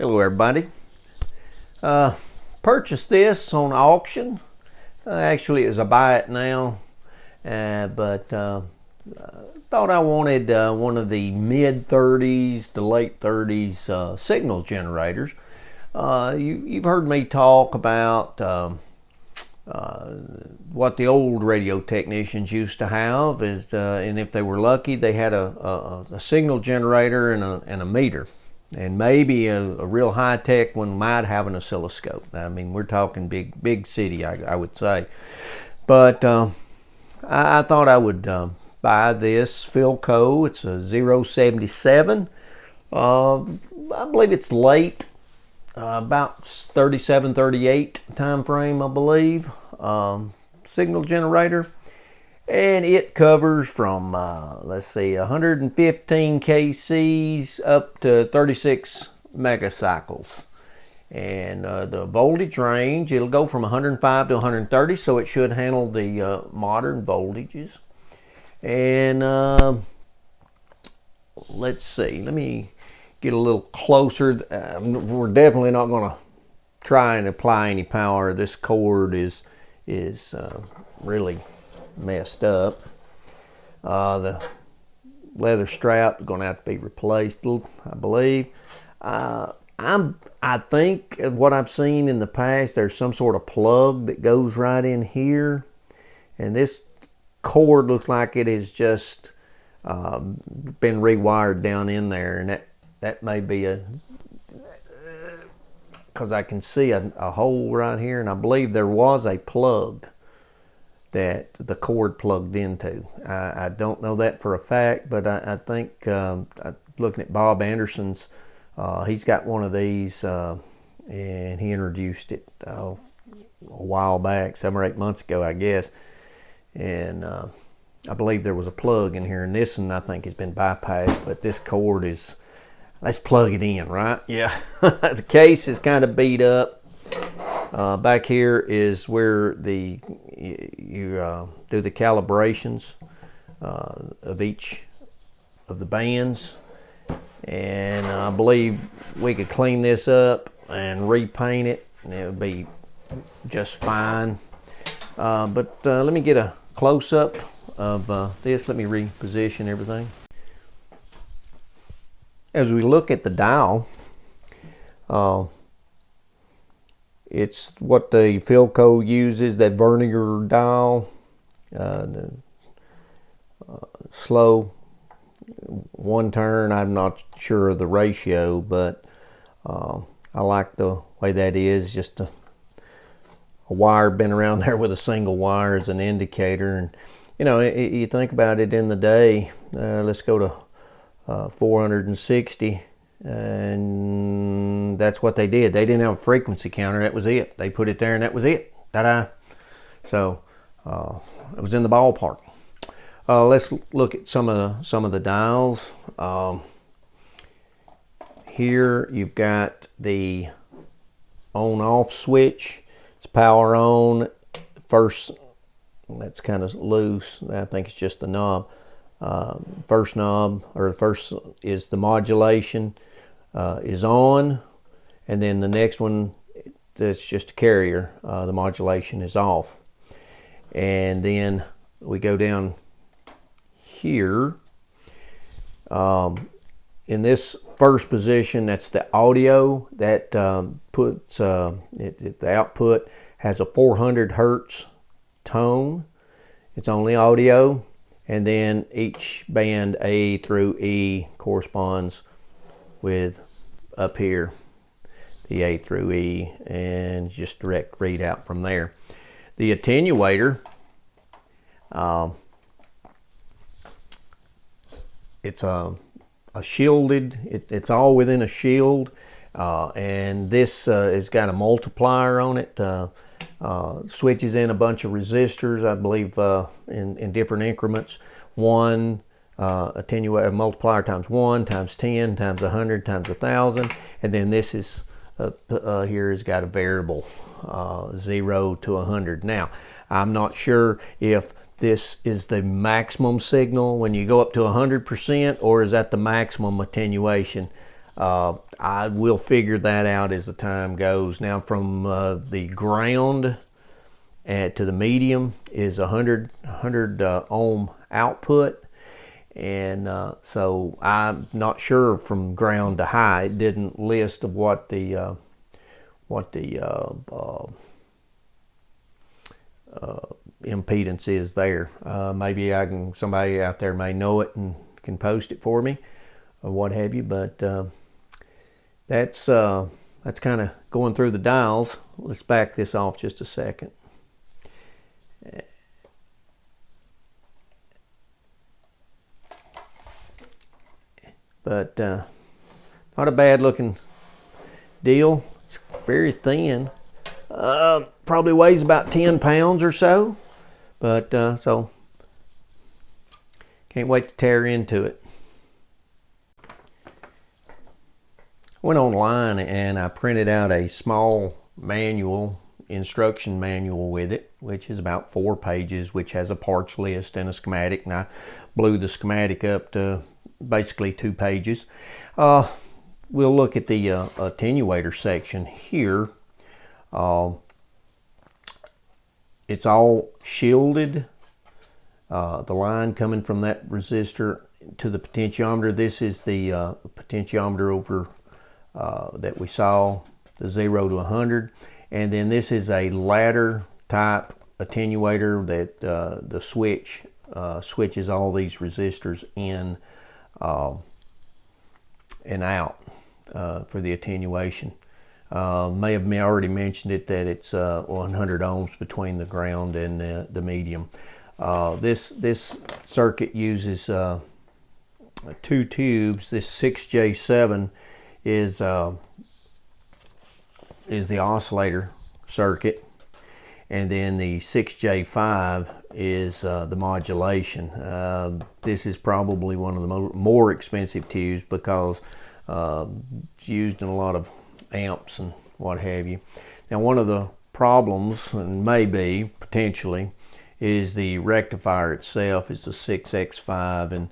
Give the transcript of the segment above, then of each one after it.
Hello everybody. Purchased this on auction. Actually it was a buy it now, but thought I wanted one of the mid 30s to late 30s signal generators. You've heard me talk about what the old radio technicians used to have is, and if they were lucky, they had a signal generator and a meter. And maybe a real high-tech one might have an oscilloscope. I mean, we're talking big city, I would say. But I thought I would buy this Philco. It's a 077. I believe it's late, about 37, 38 time frame, I believe. Signal generator. And it covers from, let's see, 115 kcs up to 36 megacycles. And the voltage range, it'll go from 105 to 130, so it should handle the modern voltages. And let's see, let me get a little closer. We're definitely not going to try and apply any power. This cord is really messed up. The leather strap is going to have to be replaced, I believe. I think what I've seen in the past, there's some sort of plug that goes right in here, and this cord looks like it has just been rewired down in there, and that may be because I can see a hole right here, and I believe there was a plug that the cord plugged into. I don't know that for a fact, but I think looking at Bob Anderson's, he's got one of these, and he introduced it a while back, 7 or 8 months ago, I guess. And I believe there was a plug in here, and this one I think has been bypassed, but this cord is, let's plug it in, right? Yeah. The case is kind of beat up. Back here is where you do the calibrations of each of the bands, and I believe we could clean this up and repaint it, and it would be just fine. But let me get a close-up of this. Let me reposition everything. As we look at the dial, it's what the Philco uses, that vernier dial, the slow one turn. I'm not sure of the ratio, but I like the way that is. Just a wire been around there with a single wire as an indicator. And you know, you think about it in the day, let's go to 460. And that's what they did. They didn't have a frequency counter. That was it. They put it there and that was it. Ta-da. So it was in the ballpark. Let's look at some of the dials. Here you've got the on-off switch. It's power on. First, that's kind of loose. I think it's just the knob. First knob, or first is the modulation. Is on, and then the next one, that's just a carrier, the modulation is off. And then we go down here, in this first position, that's the audio. That puts the output has a 400 hertz tone. It's only audio, and then each band A through E corresponds with up here the A through E, and just direct readout from there. The attenuator, it's a shielded, it's all within a shield, and this has got a multiplier on it, switches in a bunch of resistors, I believe, in different increments. One attenuator multiplier times 1 times 10 times 100 times 1,000, and then this is here has got a variable 0 to 100. Now I'm not sure if this is the maximum signal when you go up to 100%, or is that the maximum attenuation. I will figure that out as the time goes. Now from the ground to the medium is 100 ohm output, and so I'm not sure from ground to high. It didn't list of what the impedance is there. Maybe somebody out there may know it and can post it for me or what have you, but that's kind of going through the dials. Let's back this off just a second. But not a bad looking deal. It's very thin. Probably weighs about 10 pounds or so. But so can't wait to tear into it. Went online and I printed out a small instruction manual with it, which is about 4 pages, which has a parts list and a schematic, and I blew the schematic up to basically 2 pages. We'll look at the attenuator section here. It's all shielded. The line coming from that resistor to the potentiometer. This is the potentiometer over that we saw, the 0 to 100. And then this is a ladder type attenuator that the switch switches all these resistors in and out for the attenuation. May have already mentioned it that it's 100 ohms between the ground and the medium. This circuit uses 2 tubes. This 6J7 is the oscillator circuit, and then the 6J5 is the modulation. This is probably one of the more expensive tubes because it's used in a lot of amps and what have you. Now, one of the problems, and maybe potentially, is the rectifier itself is the 6X5, and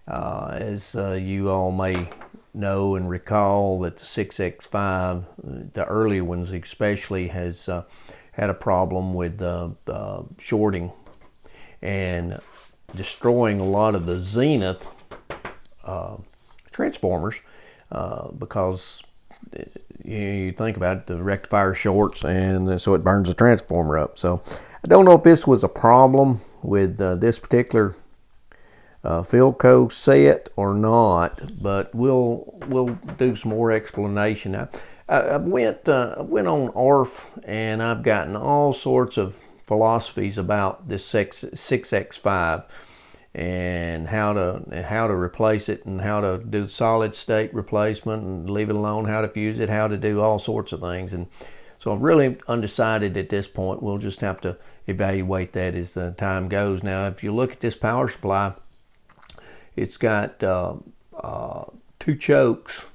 as you all may know and recall, that the 6X5, the earlier ones especially, has had a problem with shorting and destroying a lot of the zenith transformers because you think about it, the rectifier shorts, and so it burns the transformer up. So I don't know if this was a problem with this particular Philco set or not, but we'll do some more explanation. I went on ARF, and I've gotten all sorts of philosophies about this 6X5 and how to replace it, and how to do solid state replacement and leave it alone, how to fuse it, how to do all sorts of things. And so I'm really undecided at this point. We'll just have to evaluate that as the time goes. Now, if you look at this power supply, it's got 2 chokes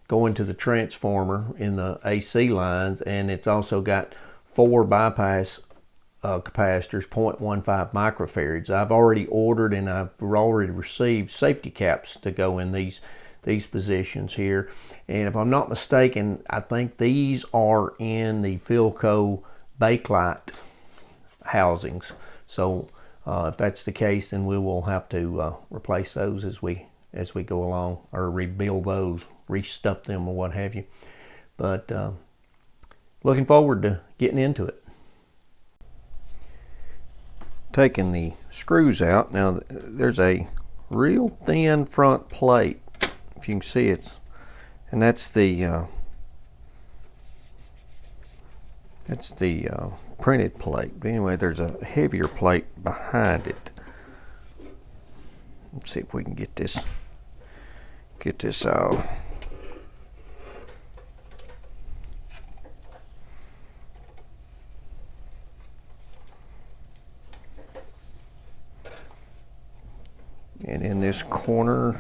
going to the transformer in the AC lines, and it's also got 4 bypass capacitors, 0.15 microfarads. I've already ordered and I've already received safety caps to go in these positions here. And if I'm not mistaken, I think these are in the Philco bakelite housings. So if that's the case, then we will have to replace those as we go along, or rebuild those, restuff them, or what have you. But looking forward to getting into it. Taking the screws out now, there's a real thin front plate, if you can see it, and that's the printed plate. But anyway, there's a heavier plate behind it. Let's see if we can get this out. And in this corner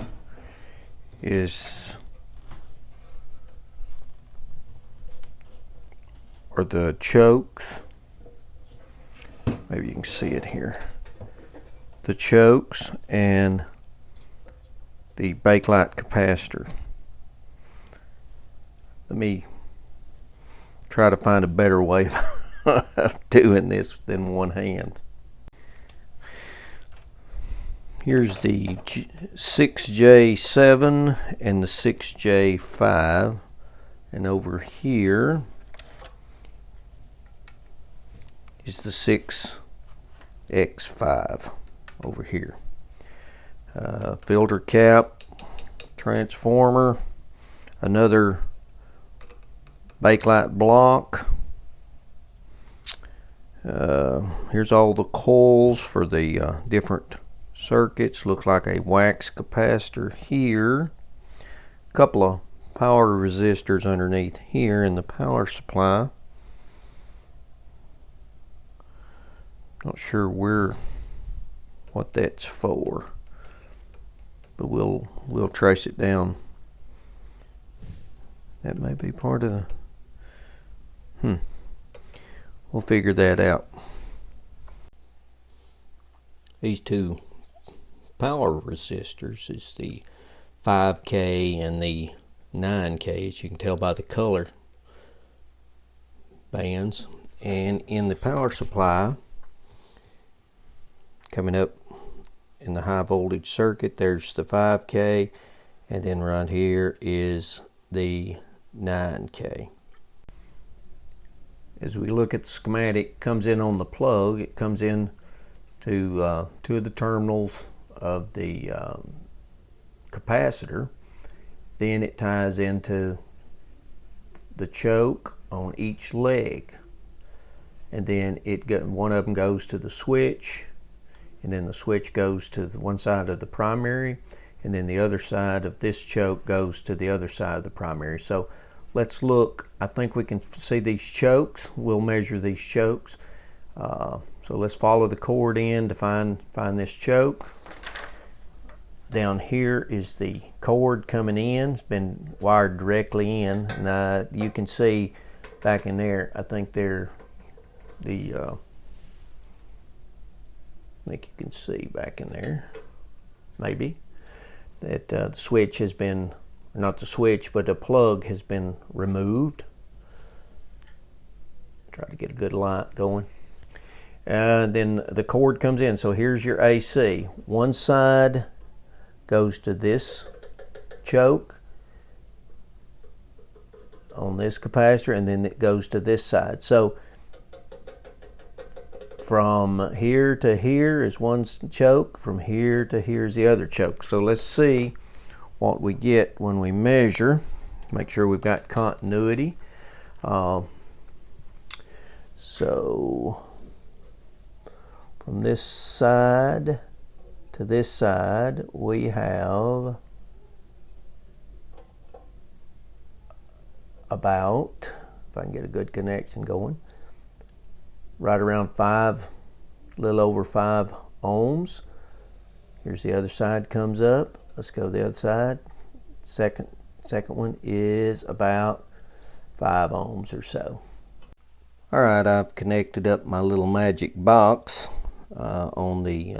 are the chokes. Maybe you can see it here. The chokes and the bakelite capacitor. let me try to find a better way of doing this than one hand. Here's the 6J7 and the 6J5, and over here is the 6X5 over here. Filter cap, transformer, another bakelite block. Here's all the coils for the different circuits. Looks like a wax capacitor here. A couple of power resistors underneath here in the power supply. Not sure what that's for, but we'll trace it down. That may be part of the we'll figure that out. These two power resistors is the 5K and the 9K, as you can tell by the color bands. And in the power supply, coming up in the high voltage circuit, there's the 5K, and then right here is the 9K. As we look at the schematic, it comes in on the plug. It comes in to two of the terminals of the capacitor. Then it ties into the choke on each leg, and then one of them goes to the switch, and then the switch goes to the one side of the primary, and then the other side of this choke goes to the other side of the primary. So let's look. I think we can see these chokes. We'll measure these chokes. So let's follow the cord in to find this choke. Down here is the cord coming in. It's been wired directly in. And you can see back in there, I think they're the I think you can see back in there, maybe, that the switch has been, not the switch, but the plug has been removed. Try to get a good light going. Then the cord comes in. So here's your AC. One side goes to this choke on this capacitor, and then it goes to this side. So from here to here is one choke, from here to here is the other choke. So let's see what we get when we measure. Make sure we've got continuity. So from this side to this side, we have about, if I can get a good connection going, right around a little over 5 ohms. Here's the other side comes up. Let's go to the other side. Second one is about 5 ohms or so. All right, I've connected up my little magic box on the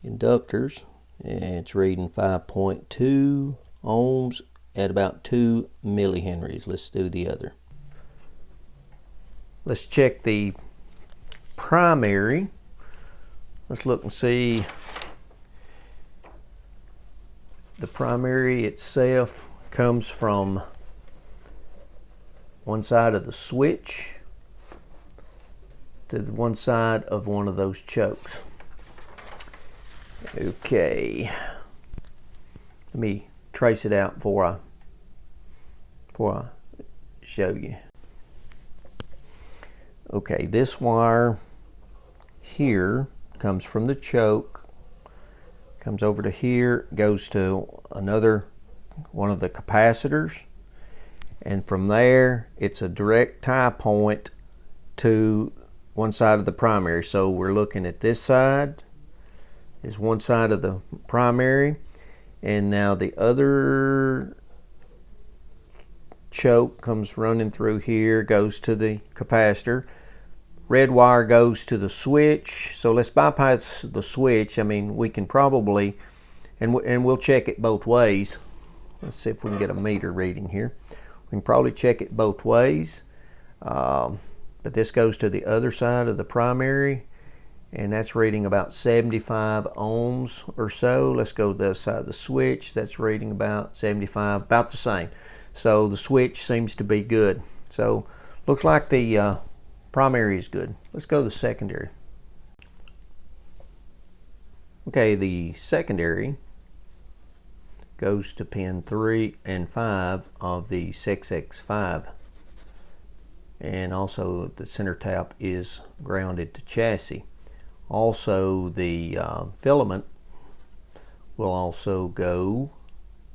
inductors, and it's reading 5.2 ohms at about 2 millihenries. Let's do the other. Let's check the primary. Let's look and see. The primary itself comes from one side of the switch to the one side of one of those chokes. Okay, let me trace it out before I show you. Okay, this wire here comes from the choke, comes over to here, goes to one of the capacitors, and from there it's a direct tie point to one side of the primary. So we're looking at this side is one side of the primary, and now the other choke comes running through here, goes to the capacitor. Red wire goes to the switch. So let's bypass the switch. I mean, we can probably, and we'll check it both ways. Let's see if we can get a meter reading here. We can probably check it both ways, but this goes to the other side of the primary, and that's reading about 75 ohms or so. Let's go to the other side of the switch. That's reading about 75, about the same. So the switch seems to be good. So looks like the primary is good. Let's go to the secondary. Okay, the secondary goes to pin 3 and 5 of the 6X5, and also the center tap is grounded to chassis. Also, the filament will also go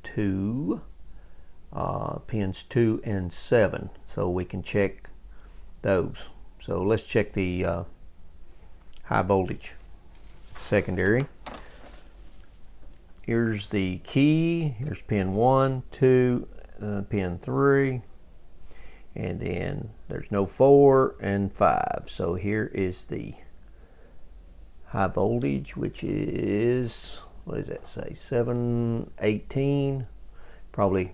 to pins 2 and 7, so we can check those. So let's check the high voltage secondary. Here's the key. Here's pin 1, 2, pin 3, and then there's no 4 and 5. So here is the high voltage, which is, what does that say, 718. Probably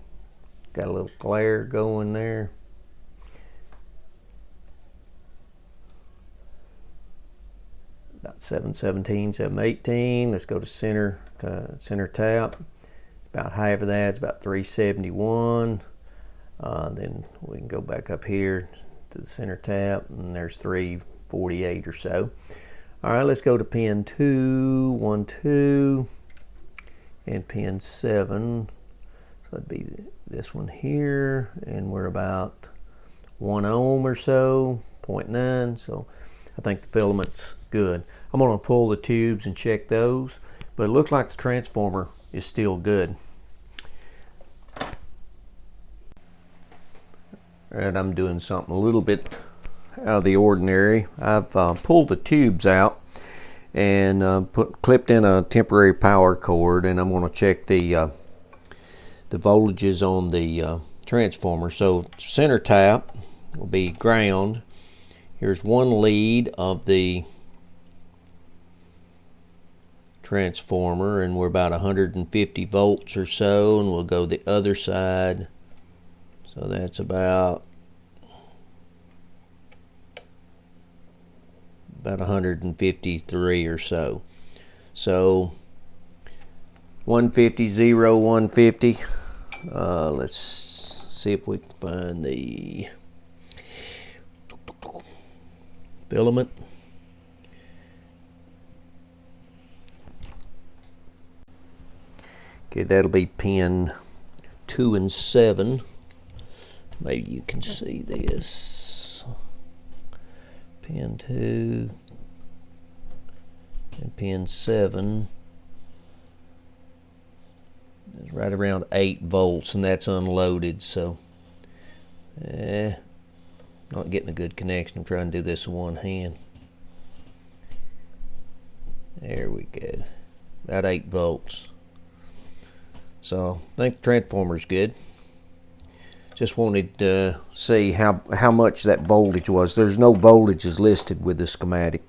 got a little glare going there. About 717, 718. Let's go to center tap. About half of that, it's about 371. Then we can go back up here to the center tap, and there's 348 or so. All right, let's go to pin 2, 1, 2, and pin 7. So it'd be this one here, and we're about 1 ohm or so, 0.9. So I think the filament's good. I'm going to pull the tubes and check those, but it looks like the transformer is still good. Alright, I'm doing something a little bit out of the ordinary. I've pulled the tubes out and clipped in a temporary power cord, and I'm going to check the voltages on the transformer. So center tap will be ground. Here's one lead of the transformer, and we're about 150 volts or so, and we'll go the other side. So that's about 153 or so. So 150, 0, 150. Let's see if we can find the filament. Okay, that'll be pin 2 and 7. Maybe you can see this. Pin 2 and pin 7 is right around 8 volts, and that's unloaded, so not getting a good connection. I'm trying to do this with one hand. There we go. About 8 volts. So I think the transformer's good. Just wanted to see how much that voltage was. There's no voltages listed with the schematic.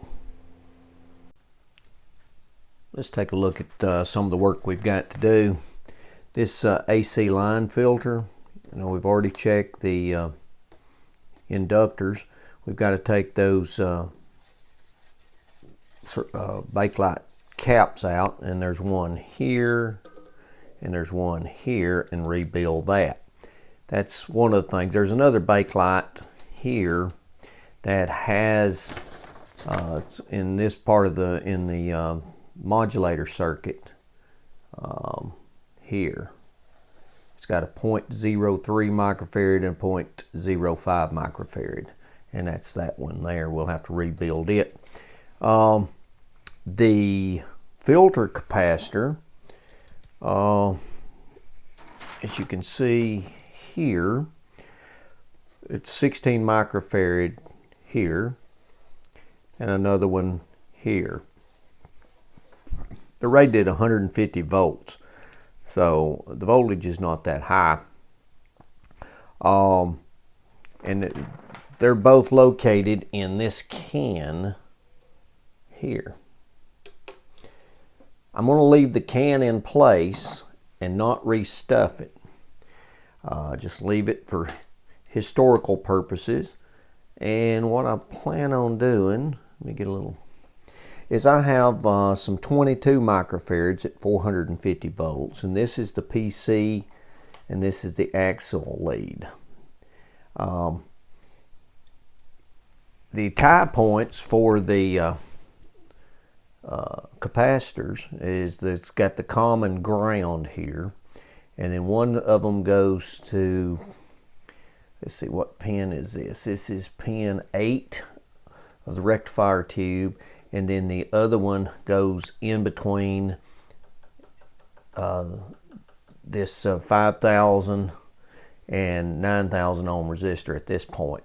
Let's take a look at some of the work we've got to do. This AC line filter, we've already checked the inductors. We've got to take those bakelite caps out, and there's one here and there's one here, and rebuild that. That's one of the things. There's another bakelite here that has in this part of the modulator circuit here. It's got a 0.03 microfarad and 0.05 microfarad, and that's that one there. We'll have to rebuild it. The filter capacitor, as you can see here, it's 16 microfarad here and another one here. They're rated 150 volts, so the voltage is not that high. And they're both located in this can here. I'm going to leave the can in place and not restuff it. Just leave it for historical purposes. And what I plan on doing, let me get a little, is I have some 22 microfarads at 450 volts, and this is the PC, and this is the axle lead. The tie points for the capacitors is that it's got the common ground here, and then one of them goes to, let's see, what pin is this? This is pin 8 of the rectifier tube, and then the other one goes in between this 5,000 and 9,000 ohm resistor at this point.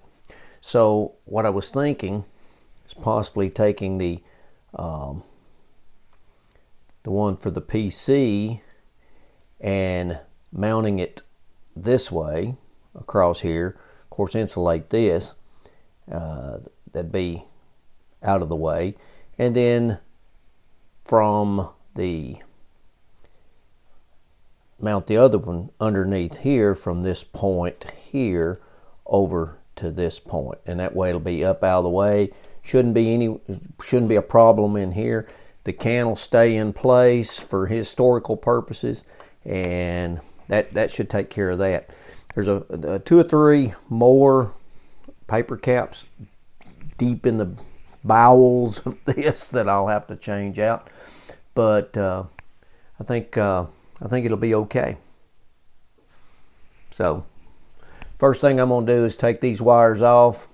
So what I was thinking is possibly taking the one for the PC and mounting it this way across here. Of course, insulate this. That'd be out of the way. And then from the mount the other one underneath here from this point here over to this point, and that way it'll be up out of the way. Shouldn't be a problem in here. The can will stay in place for historical purposes, and that should take care of that. There's a 2 or 3 more paper caps deep in the bowels of this that I'll have to change out, but I think it'll be okay. So first thing I'm going to do is take these wires off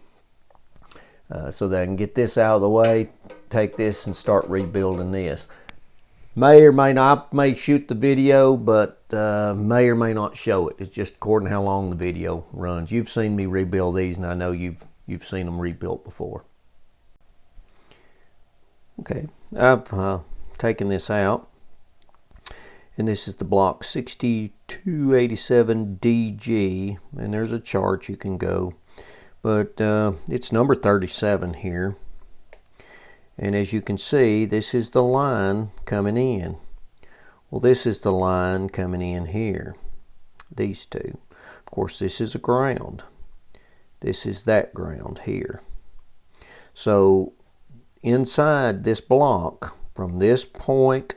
so that I can get this out of the way, take this and start rebuilding this. May or may not, I may shoot the video, but may or may not show it. It's just according to how long the video runs. You've seen me rebuild these, and I know you've seen them rebuilt before. Okay, I've taken this out, and this is the block 6287DG, and there's a chart you can go, but it's number 37 here, and as you can see, this is the line coming in. Well, this is the line coming in here, these two. Of course, this is a ground. This is that ground here. So inside this block, from this point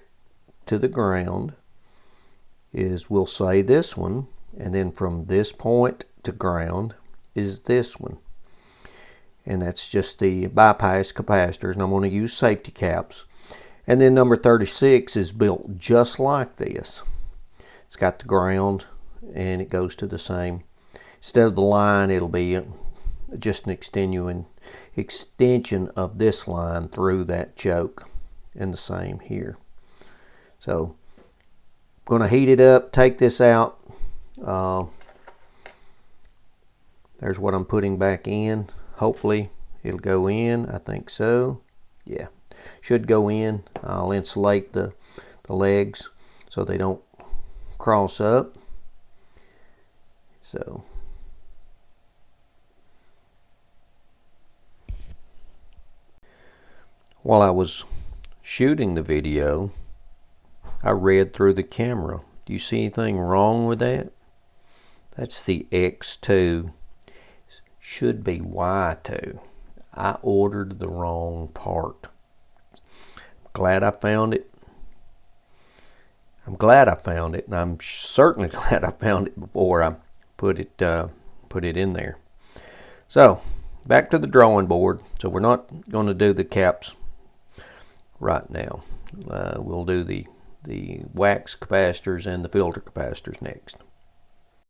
to the ground, is, we'll say, this one, and then from this point to ground is this one, and that's just the bypass capacitors, and I'm going to use safety caps. And then number 36 is built just like this. It's got the ground, and it goes to the same, instead of the line, it'll be just an extension of this line through that choke, and the same here. So I'm going to heat it up, take this out. There's what I'm putting back in. Hopefully it'll go in. I think so. Yeah, should go in. I'll insulate the legs so they don't cross up. So while I was shooting the video, I read through the camera. Do you see anything wrong with that? That's the X2. Should be Y2. I ordered the wrong part. Glad I found it. I'm glad I found it, and I'm certainly glad I found it before I put it in there. So back to the drawing board. So we're not going to do the caps right now. We'll do the wax capacitors and the filter capacitors next.